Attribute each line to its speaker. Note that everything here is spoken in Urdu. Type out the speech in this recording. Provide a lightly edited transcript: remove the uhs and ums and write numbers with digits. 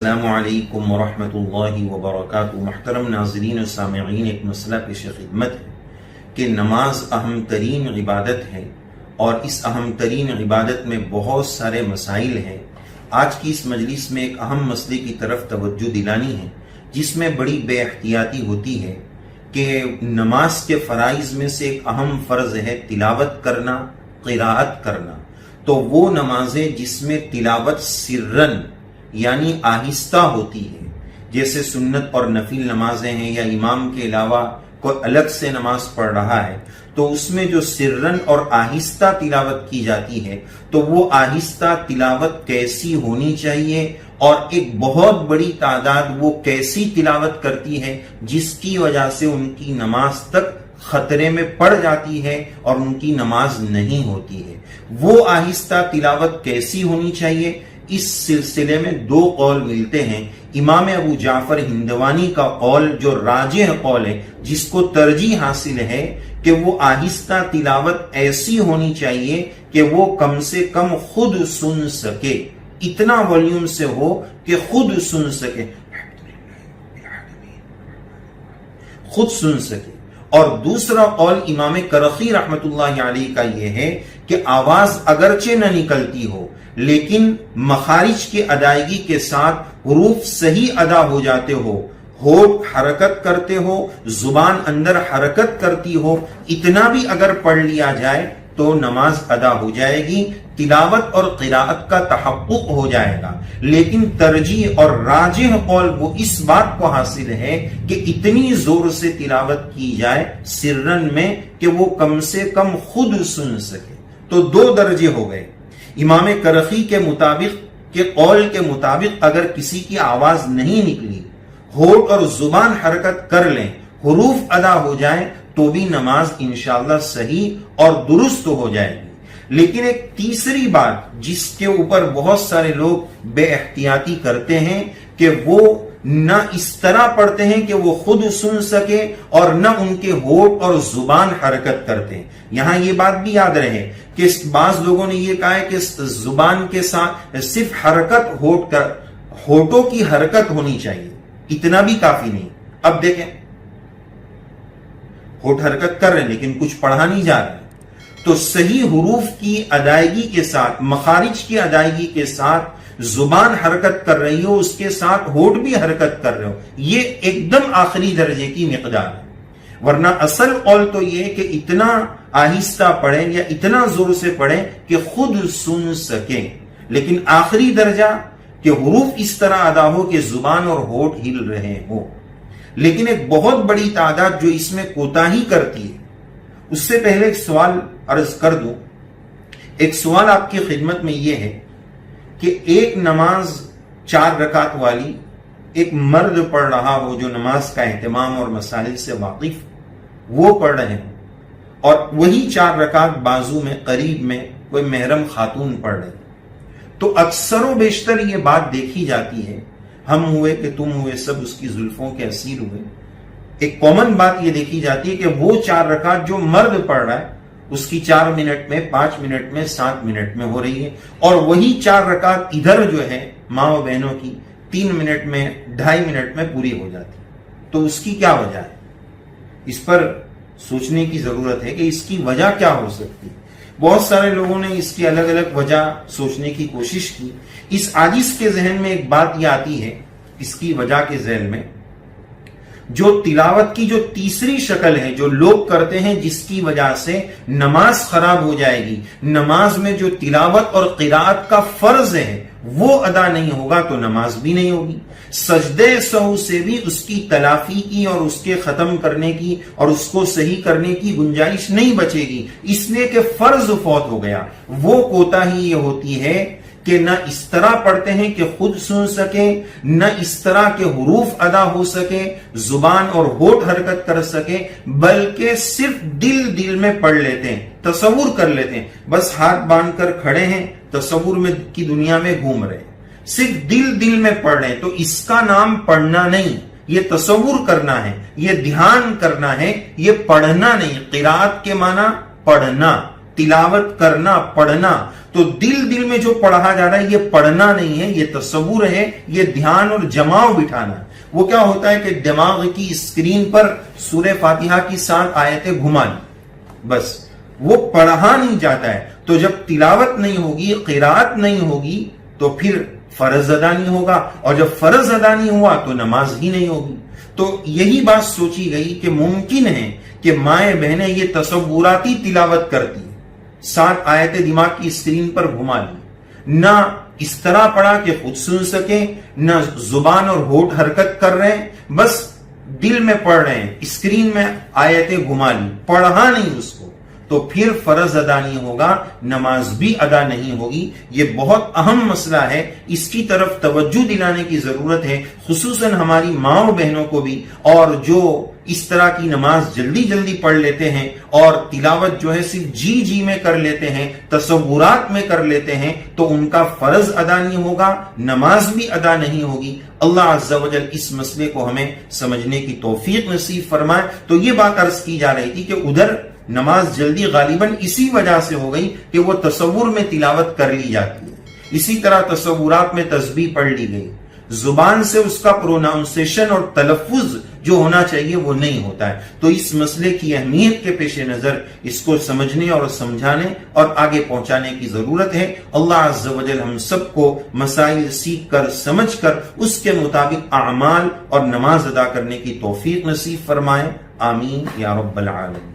Speaker 1: السلام علیکم ورحمۃ اللہ وبرکاتہ۔ محترم ناظرین و سامعین، ایک مسئلہ پیش خدمت ہے کہ نماز اہم ترین عبادت ہے اور اس اہم ترین عبادت میں بہت سارے مسائل ہیں۔ آج کی اس مجلس میں ایک اہم مسئلے کی طرف توجہ دلانی ہے جس میں بڑی بے احتیاطی ہوتی ہے کہ نماز کے فرائض میں سے ایک اہم فرض ہے تلاوت کرنا، قراءت کرنا۔ تو وہ نمازیں جس میں تلاوت سرن یعنی آہستہ ہوتی ہے، جیسے سنت اور نفل نمازیں ہیں یا امام کے علاوہ کوئی الگ سے نماز پڑھ رہا ہے، تو اس میں جو سرن اور آہستہ تلاوت کی جاتی ہے تو وہ آہستہ تلاوت کیسی ہونی چاہیے، اور ایک بہت بڑی تعداد وہ کیسی تلاوت کرتی ہے جس کی وجہ سے ان کی نماز تک خطرے میں پڑ جاتی ہے اور ان کی نماز نہیں ہوتی ہے۔ وہ آہستہ تلاوت کیسی ہونی چاہیے، اس سلسلے میں دو قول ملتے ہیں۔ امام ابو جعفر ہندوانی کا قول جو راجح قول ہے، جس کو ترجیح حاصل ہے کہ وہ آہستہ تلاوت ایسی ہونی چاہیے کہ وہ کم سے کم خود سن سکے، اتنا والیوم سے ہو کہ خود سن سکے، خود سن سکے۔ اور دوسرا قول امام کرخی رحمت اللہ علیہ کا یہ ہے کہ آواز اگرچہ نہ نکلتی ہو لیکن مخارج کی ادائیگی کے ساتھ حروف صحیح ادا ہو جاتے ہو، ہونٹ حرکت کرتے ہو، زبان اندر حرکت کرتی ہو، اتنا بھی اگر پڑھ لیا جائے تو نماز ادا ہو جائے گی، تلاوت اور قراءت کا تحقق ہو جائے گا۔ لیکن ترجیح اور راجح قول وہ اس بات کو حاصل ہے کہ اتنی زور سے تلاوت کی جائے سرن میں کہ وہ کم سے کم خود سن سکے۔ تو دو درجے ہو گئے۔ امام کرخی کے مطابق کے قول کے مطابق اگر کسی کی آواز نہیں نکلی، ہونٹ اور زبان حرکت کر لیں، حروف ادا ہو جائیں تو بھی نماز انشاءاللہ صحیح اور درست ہو جائے گی۔ لیکن ایک تیسری بات جس کے اوپر بہت سارے لوگ بے احتیاطی کرتے ہیں کہ وہ نہ اس طرح پڑھتے ہیں کہ وہ خود سن سکے اور نہ ان کے ہونٹ اور زبان حرکت کرتے ہیں۔ یہاں یہ بات بھی یاد رہے کہ بعض لوگوں نے یہ کہا ہے کہ زبان کے ساتھ صرف حرکت ہونٹوں کی حرکت ہونی چاہیے، اتنا بھی کافی نہیں۔ اب دیکھیں ہونٹ حرکت کر رہے ہیں لیکن کچھ پڑھا نہیں جا رہا ہے، تو صحیح حروف کی ادائیگی کے ساتھ، مخارج کی ادائیگی کے ساتھ زبان حرکت کر رہی ہو، اس کے ساتھ ہونٹ بھی حرکت کر رہے ہو، یہ ایک دم آخری درجے کی مقدار ہے۔ ورنہ اصل قول تو یہ ہے کہ اتنا آہستہ پڑھیں یا اتنا زور سے پڑھیں کہ خود سن سکیں، لیکن آخری درجہ کہ حروف اس طرح ادا ہو کہ زبان اور ہونٹ ہل رہے ہو۔ لیکن ایک بہت بڑی تعداد جو اس میں کوتاہی کرتی ہے، اس سے پہلے ایک سوال عرض کر دوں۔ ایک سوال آپ کی خدمت میں یہ ہے کہ ایک نماز 4 رکعت والی ایک مرد پڑھ رہا ہو جو نماز کا اہتمام اور مسائل سے واقف، وہ پڑھ رہے ہیں، اور وہی 4 رکعت بازو میں قریب میں کوئی محرم خاتون پڑھ رہے ہیں، تو اکثر و بیشتر یہ بات دیکھی جاتی ہے، ہم ہوئے کہ تم ہوئے سب اس کی زلفوں کے اسیر ہوئے، ایک کامن بات یہ دیکھی جاتی ہے کہ وہ 4 رکعت جو مرد پڑھ رہا ہے اس کی 4 منٹ میں، 5 منٹ میں، 7 منٹ میں ہو رہی ہے، اور وہی 4 رکعت ادھر جو ہے ماں و بہنوں کی 3 منٹ میں، 2.5 منٹ میں پوری ہو جاتی ہے۔ تو اس کی کیا وجہ ہے؟ اس پر سوچنے کی ضرورت ہے کہ اس کی وجہ کیا ہو سکتی ہے۔ بہت سارے لوگوں نے اس کی الگ الگ وجہ سوچنے کی کوشش کی۔ اس عاجز کے ذہن میں ایک بات یہ آتی ہے، اس کی وجہ کے ذہن میں، جو تلاوت کی جو تیسری شکل ہے جو لوگ کرتے ہیں جس کی وجہ سے نماز خراب ہو جائے گی، نماز میں جو تلاوت اور قراءت کا فرض ہے وہ ادا نہیں ہوگا تو نماز بھی نہیں ہوگی۔ سجدے سہو سے بھی اس کی تلافی کی اور اس کے ختم کرنے کی اور اس کو صحیح کرنے کی گنجائش نہیں بچے گی، اس لیے کہ فرض فوت ہو گیا۔ وہ کوتاہی یہ ہوتی ہے کہ نہ اس طرح پڑھتے ہیں کہ خود سن سکیں، نہ اس طرح کے حروف ادا ہو سکے، زبان اور ہونٹ حرکت کر سکے، بلکہ صرف دل میں پڑھ لیتے ہیں، تصور کر لیتے ہیں، بس ہاتھ باندھ کر کھڑے ہیں، تصور میں کی دنیا میں گھوم رہے ہیں، صرف دل میں پڑھ رہے ہیں۔ تو اس کا نام پڑھنا نہیں، یہ تصور کرنا ہے، یہ دھیان کرنا ہے، یہ پڑھنا نہیں۔ قراءت کے معنی پڑھنا، تلاوت کرنا، پڑھنا۔ تو دل میں جو پڑھا جا رہا ہے یہ پڑھنا نہیں ہے، یہ تصور ہے، یہ دھیان اور جماؤ بٹھانا ہے۔ وہ کیا ہوتا ہے کہ دماغ کی اسکرین پر سورہ فاتحہ کی 7 آیتیں گھما لی، بس وہ پڑھا نہیں جاتا ہے۔ تو جب تلاوت نہیں ہوگی، قرات نہیں ہوگی، تو پھر فرض ادا نہیں ہوگا، اور جب فرض ادا نہیں ہوا تو نماز ہی نہیں ہوگی۔ تو یہی بات سوچی گئی کہ ممکن ہے کہ مائیں بہنیں یہ تصوراتی تلاوت کرتی، 7 آیتیں دماغ کی اسکرین پر گھما لی، نہ اس طرح پڑھا کہ خود سن سکیں، نہ زبان اور ہونٹ حرکت کر رہے ہیں، بس دل میں پڑھ رہے ہیں، اسکرین میں آیتیں گھما لی، پڑھا نہیں اس کو، تو پھر فرض ادا نہیں ہوگا، نماز بھی ادا نہیں ہوگی۔ یہ بہت اہم مسئلہ ہے، اس کی طرف توجہ دلانے کی ضرورت ہے، خصوصاً ہماری ماں اور بہنوں کو بھی، اور جو اس طرح کی نماز جلدی پڑھ لیتے ہیں اور تلاوت جو ہے صرف جی میں کر لیتے ہیں، تصورات میں کر لیتے ہیں، تو ان کا فرض ادا نہیں ہوگا، نماز بھی ادا نہیں ہوگی۔ اللہ عز و جل اس مسئلے کو ہمیں سمجھنے کی توفیق نصیب فرمائے۔ تو یہ بات عرض کی جا رہی تھی کہ ادھر نماز جلدی غالباً اسی وجہ سے ہو گئی کہ وہ تصور میں تلاوت کر لی جاتی ہے، اسی طرح تصورات میں تسبیح پڑھ لی گئی، زبان سے اس کا پروناؤنسیشن اور تلفظ جو ہونا چاہیے وہ نہیں ہوتا ہے۔ تو اس مسئلے کی اہمیت کے پیش نظر اس کو سمجھنے اور سمجھانے اور آگے پہنچانے کی ضرورت ہے۔ اللہ عز و جل ہم سب کو مسائل سیکھ کر، سمجھ کر، اس کے مطابق اعمال اور نماز ادا کرنے کی توفیق نصیب فرمائے۔ آمین یا رب العالمین۔